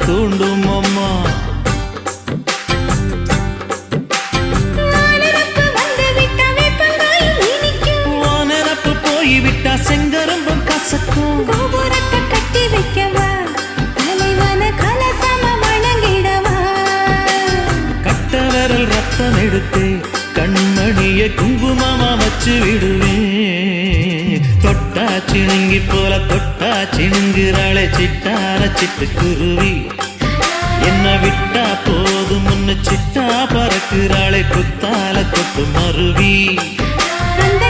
தூண்டும் அம்மா. வானரப்பு போய்விட்டா செங்கரும்பும் கசக்கும். கோபுரத்தை கட்டி வைக்கவா, தலைவன கலசம வணங்கிடவா. கட்ட விரல் ரத்தம் எடுத்து கண்மணிய குங்குமமா வச்சு விடுவேன். தொட்டா சிணுங்கி போல தொட்டா சிணுங்குறாளே சிட்டார சிட்டுக்குருவி. என்ன விட்டா போதும் முன்னு சிட்டா பறக்குறாளே குத்தால தொட்டு மருவி. அந்த